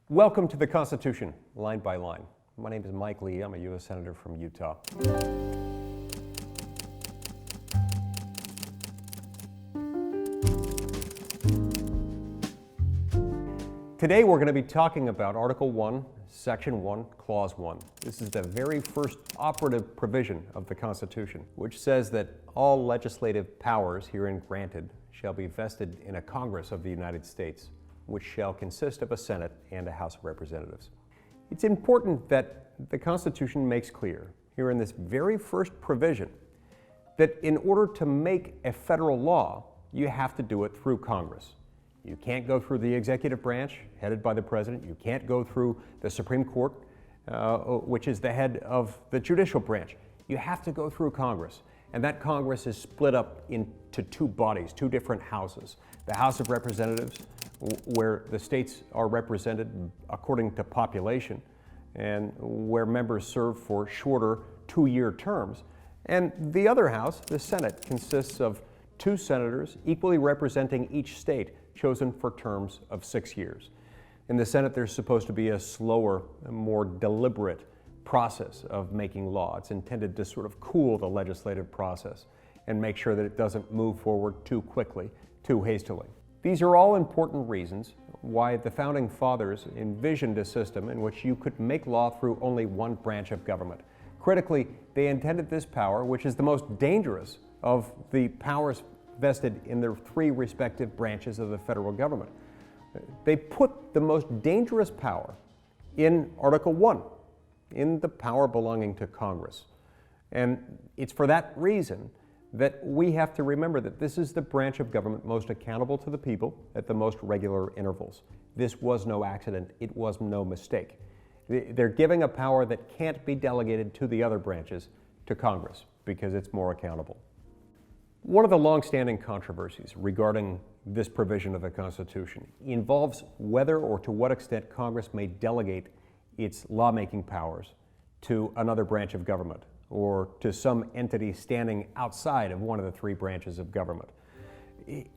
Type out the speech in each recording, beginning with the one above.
Welcome to the Constitution, line by line. My name is Mike Lee. I'm a U.S. Senator from Utah. Today we're going to be talking about Article 1, Section 1, Clause 1. This is the very first operative provision of the Constitution, which says that all legislative powers herein granted shall be vested in a Congress of the United States, which shall consist of a Senate and a House of Representatives. It's important that the Constitution makes clear, here in this very first provision, that in order to make a federal law, you have to do it through Congress. You can't go through the executive branch, headed by the President. You can't go through the Supreme Court, which is the head of the judicial branch. You have to go through Congress. And that Congress is split up into two bodies, two different houses. The House of Representatives, where the states are represented according to population, and where members serve for shorter two-year terms. And the other house, the Senate, consists of two senators equally representing each state, chosen for terms of 6 years. In the Senate, there's supposed to be a slower, more deliberate process of making law. It's intended to sort of cool the legislative process and make sure that it doesn't move forward too quickly, too hastily. These are all important reasons why the Founding Fathers envisioned a system in which you could make law through only one branch of government. Critically, they intended this power, which is the most dangerous of the powers vested in their three respective branches of the federal government. They put the most dangerous power in Article 1, in the power belonging to Congress. And it's for that reason that we have to remember that this is the branch of government most accountable to the people at the most regular intervals. This was no accident. It was no mistake. They're giving a power that can't be delegated to the other branches to Congress because it's more accountable. One of the long-standing controversies regarding this provision of the Constitution involves whether or to what extent Congress may delegate its lawmaking powers to another branch of government or to some entity standing outside of one of the three branches of government.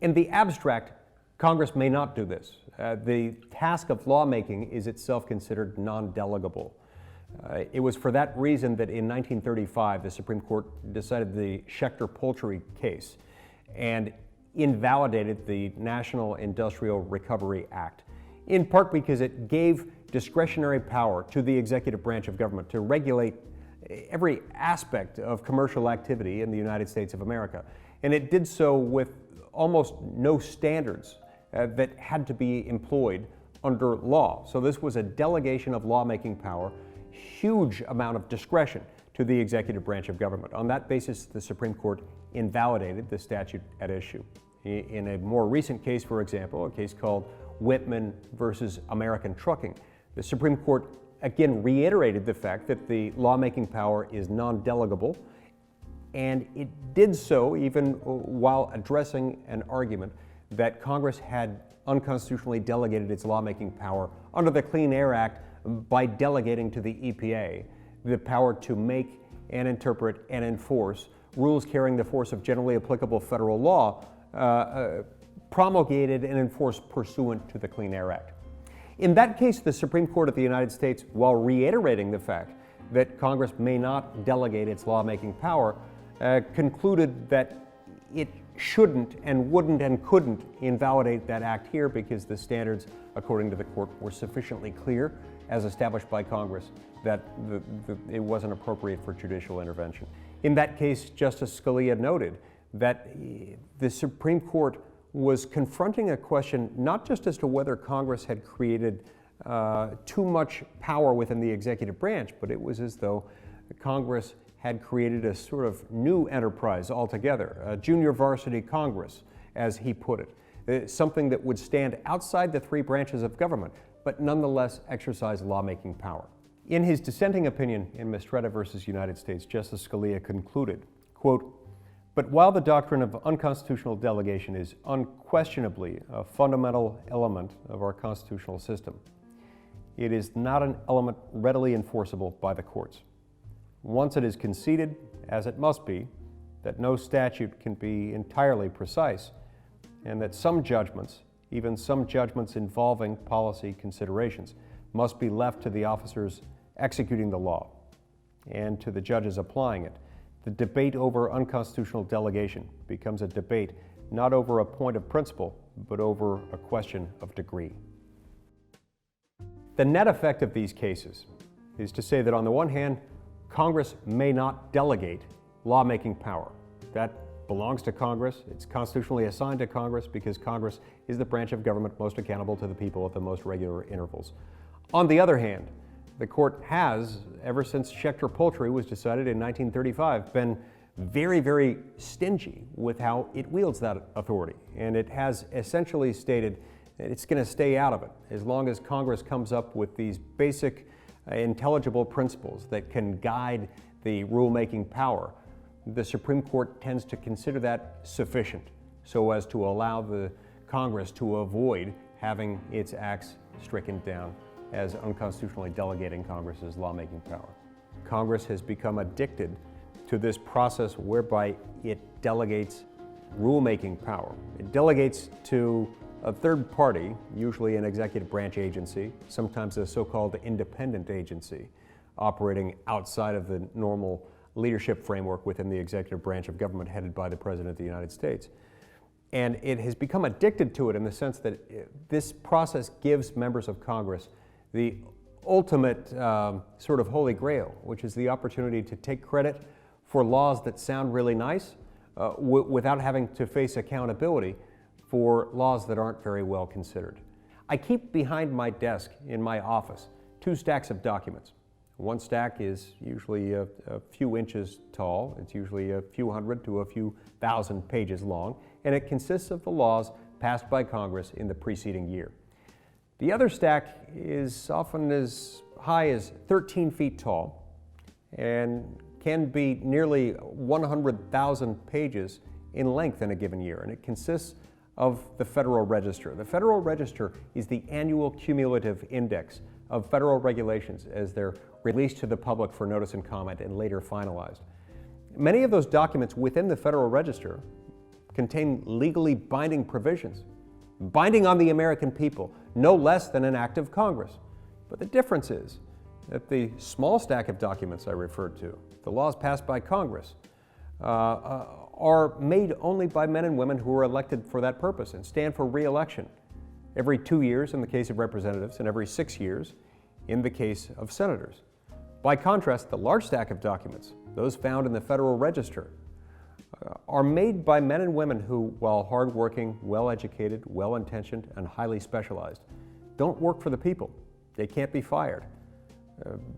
In the abstract, Congress may not do this. The task of lawmaking is itself considered non-delegable. It was for that reason that in 1935, the Supreme Court decided the Schechter-Poultry case and invalidated the National Industrial Recovery Act, in part because it gave discretionary power to the executive branch of government to regulate every aspect of commercial activity in the United States of America. And it did so with almost no standards that had to be employed under law. So this was a delegation of lawmaking power, huge amount of discretion to the executive branch of government. On that basis, the Supreme Court invalidated the statute at issue. In a more recent case, for example, a case called Whitman versus American Trucking, the Supreme Court again reiterated the fact that the lawmaking power is non-delegable, and it did so even while addressing an argument that Congress had unconstitutionally delegated its lawmaking power under the Clean Air Act by delegating to the EPA the power to make and interpret and enforce rules carrying the force of generally applicable federal law promulgated and enforced pursuant to the Clean Air Act. In that case, the Supreme Court of the United States, while reiterating the fact that Congress may not delegate its lawmaking power, concluded that it shouldn't and wouldn't and couldn't invalidate that act here because the standards, according to the court, were sufficiently clear as established by Congress that it wasn't appropriate for judicial intervention. In that case, Justice Scalia noted that the Supreme Court was confronting a question not just as to whether Congress had created too much power within the executive branch, but it was as though Congress had created a sort of new enterprise altogether, a junior varsity Congress, as he put it, something that would stand outside the three branches of government, but nonetheless exercise lawmaking power. In his dissenting opinion in Mistretta versus United States, Justice Scalia concluded, quote, "But while the doctrine of unconstitutional delegation is unquestionably a fundamental element of our constitutional system, it is not an element readily enforceable by the courts. Once it is conceded, as it must be, that no statute can be entirely precise, and that some judgments, even some judgments involving policy considerations, must be left to the officers executing the law and to the judges applying it. The debate over unconstitutional delegation becomes a debate not over a point of principle, but over a question of degree. The net effect of these cases is to say that on the one hand, Congress may not delegate lawmaking power. That belongs to Congress. It's constitutionally assigned to Congress because Congress is the branch of government most accountable to the people at the most regular intervals. On the other hand, the court has, ever since Schechter-Poultry was decided in 1935, been very, very stingy with how it wields that authority. And it has essentially stated that it's going to stay out of it as long as Congress comes up with these basic, intelligible principles that can guide the rulemaking power. The Supreme Court tends to consider that sufficient so as to allow the Congress to avoid having its acts stricken down as unconstitutionally delegating Congress's lawmaking power. Congress has become addicted to this process whereby it delegates rulemaking power. It delegates to a third party, usually an executive branch agency, sometimes a so-called independent agency, operating outside of the normal leadership framework within the executive branch of government headed by the President of the United States. And it has become addicted to it in the sense that this process gives members of Congress the ultimate sort of holy grail, which is the opportunity to take credit for laws that sound really nice without having to face accountability for laws that aren't very well considered. I keep behind my desk in my office 2 stacks of documents. One stack is usually a few inches tall. It's usually a few hundred to a few thousand pages long, and it consists of the laws passed by Congress in the preceding year. The other stack is often as high as 13 feet tall and can be nearly 100,000 pages in length in a given year, and it consists of the Federal Register. The Federal Register is the annual cumulative index of federal regulations as they're released to the public for notice and comment and later finalized. Many of those documents within the Federal Register contain legally binding provisions, binding on the American people, no less than an act of Congress. But the difference is that the small stack of documents I referred to, the laws passed by Congress, are made only by men and women who are elected for that purpose and stand for re-election every 2 years in the case of representatives and every 6 years in the case of senators. By contrast, the large stack of documents, those found in the Federal Register, are made by men and women who, while hardworking, well-educated, well-intentioned, and highly specialized, don't work for the people. They can't be fired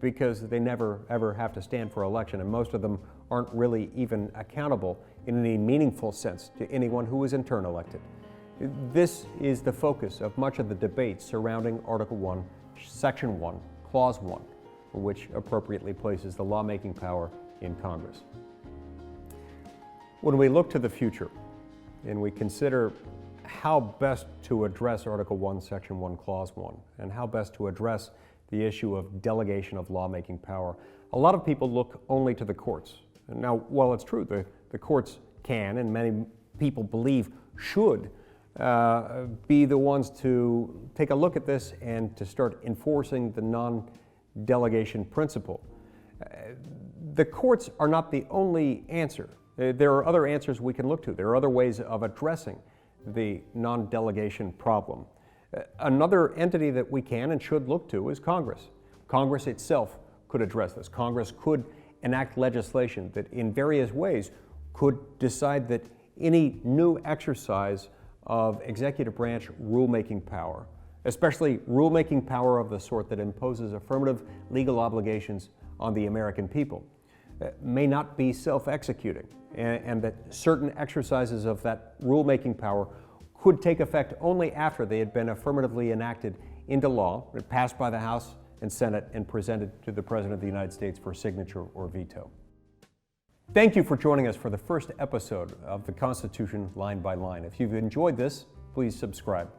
because they never, ever have to stand for election, and most of them aren't really even accountable in any meaningful sense to anyone who is in turn elected. This is the focus of much of the debate surrounding Article 1, Section 1, Clause 1, which appropriately places the lawmaking power in Congress. When we look to the future and we consider how best to address Article 1, Section 1, Clause 1, and how best to address the issue of delegation of lawmaking power, a lot of people look only to the courts. Now, while it's true the courts can, and many people believe should, be the ones to take a look at this and to start enforcing the non-delegation principle. The courts are not the only answer. There are other answers we can look to. There are other ways of addressing the non-delegation problem. Another entity that we can and should look to is Congress. Congress itself could address this. Congress could enact legislation that in various ways could decide that any new exercise of executive branch rulemaking power, especially rulemaking power of the sort that imposes affirmative legal obligations on the American people, may not be self-executing, and that certain exercises of that rulemaking power could take effect only after they had been affirmatively enacted into law, passed by the House and Senate, and presented to the President of the United States for signature or veto. Thank you for joining us for the first episode of the Constitution Line by Line. If you've enjoyed this, please subscribe.